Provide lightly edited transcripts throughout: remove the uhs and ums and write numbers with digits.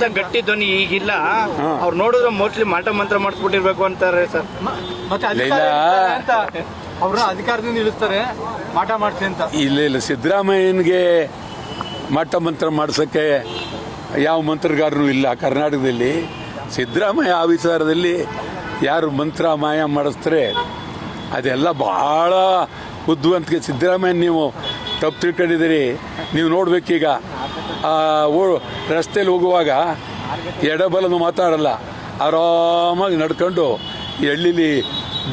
ಅಂತ ಗಟ್ಟಿ ಧ್ವನಿ ಈಗಿಲ್ಲ. ಅವ್ರು ನೋಡಿದ್ರೆ ಮೋಸ್ಟ್ಲಿ ಮಾಟ ಮಂತ್ರ ಮಾಡಿಸ್ಬಿಟ್ಟಿರ್ಬೇಕು ಅಂತಾರೆ ಸರ್. ಮತ್ತೆ ಅವ್ರ ಅಧಿಕಾರದಿಂದ ಇಳಿಸ್ತಾರೆ ಮಾಟ ಮಾಡಿಸಿ ಅಂತ. ಇಲ್ಲ ಸಿದ್ದರಾಮಯ್ಯನಿಗೆ ಮಾಟ ಮಂತ್ರ ಮಾಡಿಸೋಕ್ಕೆ ಯಾವ ಮಂತ್ರಗಾರನೂ ಇಲ್ಲ ಕರ್ನಾಟಕದಲ್ಲಿ. ಸಿದ್ದರಾಮಯ್ಯ ಆ ವಿಚಾರದಲ್ಲಿ ಯಾರು ಮಂತ್ರ ಮಾಯ ಮಾಡಿಸ್ತಾರೆ ಅದೆಲ್ಲ ಬಹಳ ಬುದ್ಧಿವಂತಿಕೆ. ಸಿದ್ದರಾಮಯ್ಯ ನೀವು ತಪ್ಪು ತಿಳ್ಕೊಂಡಿದ್ದೀರಿ. ನೀವು ನೋಡ್ಬೇಕೀಗ ರಸ್ತೆಯಲ್ಲಿ ಹೋಗುವಾಗ ಎಡಬಲನು ಮಾತಾಡಲ್ಲ, ಆರಾಮಾಗಿ ನಡ್ಕೊಂಡು ಹಳ್ಳಿಲಿ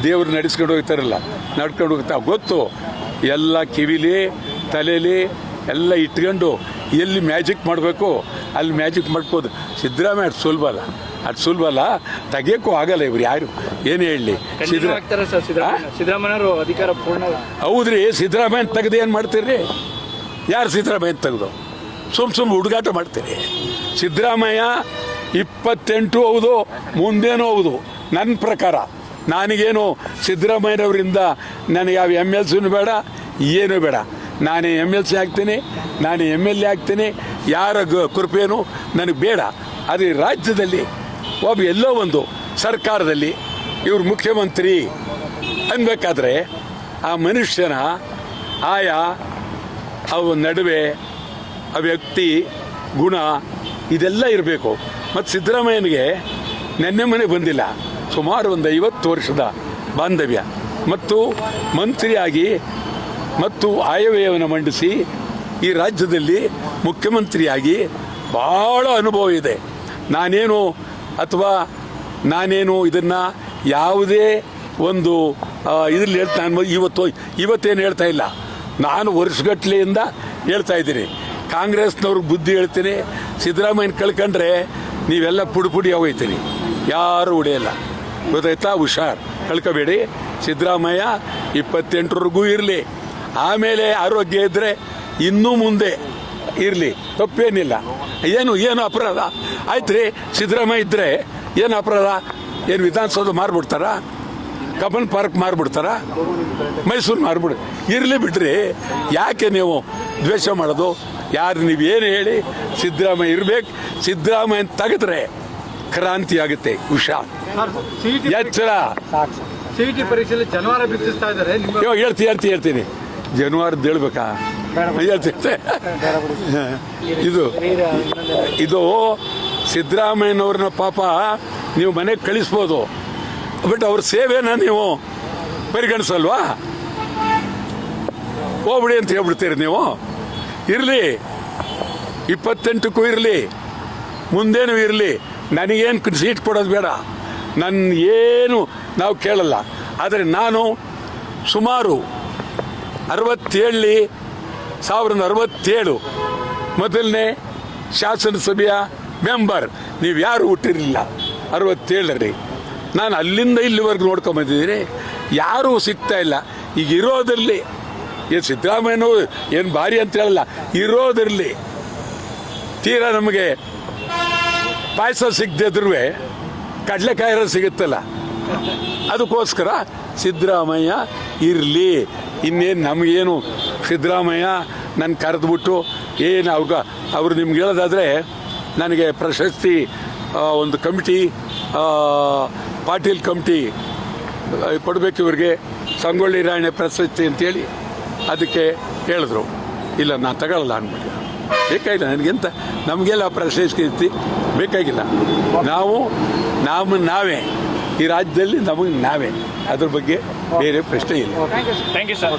ದೇವ್ರು ನಡೆಸ್ಕೊಂಡು ಹೋಗ್ತಾರಲ್ಲ, ನಡ್ಕೊಂಡು ಹೋಗ್ತಾ ಗೊತ್ತು. ಎಲ್ಲ ಕಿವಿಲಿ ತಲೆಯಲ್ಲಿ ಎಲ್ಲ ಇಟ್ಕೊಂಡು ಎಲ್ಲಿ ಮ್ಯಾಜಿಕ್ ಮಾಡಬೇಕು ಅಲ್ಲಿ ಮ್ಯಾಜಿಕ್ ಮಾಡ್ಬೋದು. ಸಿದ್ದರಾಮಯ್ಯ ಅಷ್ಟು ಸುಲಭ ಅಲ್ಲ, ತೆಗಿಯೋಕ್ಕೂ ಆಗಲ್ಲ. ಇವ್ರು ಯಾರು ಏನು ಹೇಳಲಿ. ಸಿದ್ದರಾಮಯ್ಯವರು ಅಧಿಕಾರ ಪೂರ್ಣ. ಹೌದ್ರಿ, ಸಿದ್ದರಾಮಯ್ಯ ತೆಗೆದು ಏನು ಮಾಡ್ತೀರಿ? ಯಾರು ಸಿದ್ದರಾಮಯ್ಯ ತೆಗೆದು ಸುಮ್ಮ ಹುಡುಗಾಟ ಮಾಡ್ತೀರಿ? ಸಿದ್ದರಾಮಯ್ಯ 28 ಹೌದು, ಮುಂದೇನೂ ಹೌದು. ನನ್ನ ಪ್ರಕಾರ ನನಗೇನು ಸಿದ್ದರಾಮಯ್ಯನವರಿಂದ ನನಗೆ ಯಾವ MLCನೂ ಬೇಡ, ಏನೂ ಬೇಡ. ನಾನೇ MLC ಆಗ್ತೀನಿ, ನಾನೇ MLA ಆಗ್ತೀನಿ. ಯಾರ ಕೃಪೆನೂ ನನಗೆ ಬೇಡ. ಆದರೆ ರಾಜ್ಯದಲ್ಲಿ ಎಲ್ಲೋ ಒಂದು ಸರ್ಕಾರದಲ್ಲಿ ಇವರು ಮುಖ್ಯಮಂತ್ರಿ ಅನ್ಬೇಕಾದ್ರೆ ಆ ಮನುಷ್ಯನ ಆಯಾ ಅವ ನಡುವೆ ಆ ವ್ಯಕ್ತಿ ಗುಣ ಇದೆಲ್ಲ ಇರಬೇಕು. ಮತ್ತು ಸಿದ್ದರಾಮಯ್ಯನಿಗೆ ನೆನ್ನೆ ಮನೆ ಬಂದಿಲ್ಲ, ಸುಮಾರು ಒಂದು 50 ವರ್ಷದ ಬಾಂಧವ್ಯ ಮತ್ತು ಮಂತ್ರಿಯಾಗಿ ಮತ್ತು ಆಯವ್ಯಯವನ್ನು ಮಂಡಿಸಿ ಈ ರಾಜ್ಯದಲ್ಲಿ ಮುಖ್ಯಮಂತ್ರಿಯಾಗಿ ಭಾಳ ಅನುಭವ ಇದೆ. ನಾನೇನು ಇದನ್ನು ಯಾವುದೇ ಒಂದು ಇದರಲ್ಲಿ ನಾನು ಇವತ್ತೇನು ಹೇಳ್ತಾ ಇಲ್ಲ. ನಾನು ವರ್ಷಗಟ್ಟಲೆಯಿಂದ ಹೇಳ್ತಾ ಇದ್ದೀನಿ. ಕಾಂಗ್ರೆಸ್ನವ್ರಿಗೆ ಬುದ್ಧಿ ಹೇಳ್ತೀನಿ, ಸಿದ್ದರಾಮಯ್ಯನ ಕಳ್ಕೊಂಡ್ರೆ ನೀವೆಲ್ಲ ಪುಡಿ ಹೋಗ್ತೀರಿ, ಯಾರೂ ಉಳಿಯಲ್ಲ. ಗೊತ್ತಾಯ್ತಾ? ಹುಷಾರ್, ಕಳ್ಕೊಬೇಡಿ. ಸಿದ್ದರಾಮಯ್ಯ 28ರವರೆಗೂ ಇರಲಿ. ಆಮೇಲೆ ಆರೋಗ್ಯ ಇದ್ದರೆ ಇನ್ನೂ ಮುಂದೆ ಇರಲಿ, ತಪ್ಪೇನಿಲ್ಲ. ಏನು ಅಪರಾಧ ಆಯ್ತು ರೀ? ಸಿದ್ದರಾಮಯ್ಯ ಇದ್ದರೆ ಏನು ಅಪರಾಧ? ಏನು ವಿಧಾನಸೌಧ ಮಾರ್ಬಿಡ್ತಾರ? ಕಬ್ಬನ್ ಪಾರ್ಕ್ ಮಾರ್ಬಿಡ್ತಾರ? ಮೈಸೂರು ಮಾರ್ಬಿಡು? ಇರಲಿ ಬಿಡ್ರಿ, ಯಾಕೆ ನೀವು ದ್ವೇಷ ಮಾಡೋದು? ಯಾರು ನೀವೇನು ಹೇಳಿ? ಸಿದ್ದರಾಮಯ್ಯ ಇರಬೇಕು. ಸಿದ್ದರಾಮಯ್ಯ ತೆಗೆದ್ರೆ ಕ್ರಾಂತಿ ಆಗುತ್ತೆ. ಹುಷಾರ್, ಎಚ್ಚರ. CET ಪರೀಕ್ಷೆಯಲ್ಲಿ ಜನವಾರ ಬಿತ್ತಿಸ್ತಾ ಇದ್ದಾರೆ. ಇವಾಗ ಹೇಳ್ತೀನಿ. ಜನವಾರದ್ದು ಹೇಳ್ಬೇಕಾ? ಹೇಳ್ತಿರ್ತೆ. ಇದು ಸಿದ್ದರಾಮಯ್ಯನವ್ರನ್ನ ಪಾಪ ನೀವು ಮನೆಗೆ ಕಳಿಸ್ಬೋದು, ಬಟ್ ಅವ್ರ ಸೇವೆನ ನೀವು ಪರಿಗಣಿಸಲ್ವಾ? ಹೋಗ್ಬಿಡಿ ಅಂತ ಹೇಳ್ಬಿಡ್ತೀರಿ ನೀವು. ಇರಲಿ, 28ಕ್ಕೂ ಇರಲಿ, ಮುಂದೇನೂ ಇರಲಿ. ನನಗೇನು ಸೀಟ್ ಕೊಡೋದು ಬೇಡ, ಏನು ನಾವು ಕೇಳಲ್ಲ. ಆದರೆ ನಾನು ಸುಮಾರು 1967 ಮೊದಲನೇ ಶಾಸನಸಭೆಯ ಮೆಂಬರ್. ನೀವು ಯಾರು ಹುಟ್ಟಿರಲಿಲ್ಲ 67ರಲ್ಲಿ. ನಾನು ಅಲ್ಲಿಂದ ಇಲ್ಲಿವರೆಗೂ ನೋಡ್ಕೊಂಬಂದಿದ್ದೀನಿ. ಯಾರೂ ಸಿಗ್ತಾ ಇಲ್ಲ. ಈಗ ಇರೋದ್ರಲ್ಲಿ ಏನು ಸಿದ್ದರಾಮಯ್ಯನೂ ಏನು ಭಾರಿ ಅಂತ ಹೇಳಲ್ಲ, ಇರೋದ್ರಲ್ಲಿ ತೀರಾ ನಮಗೆ ಪಾಯಸ ಸಿಗದಿದ್ರೂ ಕಡಲೆಕಾಯಿ ಸಿಗುತ್ತಲ್ಲ, ಅದಕ್ಕೋಸ್ಕರ ಸಿದ್ದರಾಮಯ್ಯ ಇರಲಿ. ಇನ್ನೇನು ನಮಗೇನು ಸಿದ್ದರಾಮಯ್ಯ ನನ್ನ ಕರೆದ್ಬಿಟ್ಟು ಏನು ಅವ್ರು ನಿಮ್ಗೆ ಹೇಳೋದಾದರೆ ನನಗೆ ಪ್ರಶಸ್ತಿ ಒಂದು ಕಮಿಟಿ, ಪಾಟೀಲ್ ಕಮಿಟಿ ಕೊಡಬೇಕು ಇವ್ರಿಗೆ, ಸಂಗೊಳ್ಳಿ ರಾಯಣ್ಣ ಪ್ರಶಸ್ತಿ ಅಂತೇಳಿ ಅದಕ್ಕೆ ಹೇಳಿದ್ರು. ಇಲ್ಲ, ನಾನು ತಗೊಳ್ಳಲ್ಲ ಅಂದ್ಬಿಟ್ಟು. ಬೇಕಾಗಿಲ್ಲ ನನಗೆಂತ, ನಮಗೆಲ್ಲ ಪ್ರಶಸ್ತಿ ಬೇಕಾಗಿಲ್ಲ. ನಾವೇ ಈ ರಾಜ್ಯದಲ್ಲಿ ನಮಗೆ ನಾವೇ, ಅದ್ರ ಬಗ್ಗೆ ಬೇರೆ ಪ್ರಶ್ನೆ ಇಲ್ಲ. Thank you sir.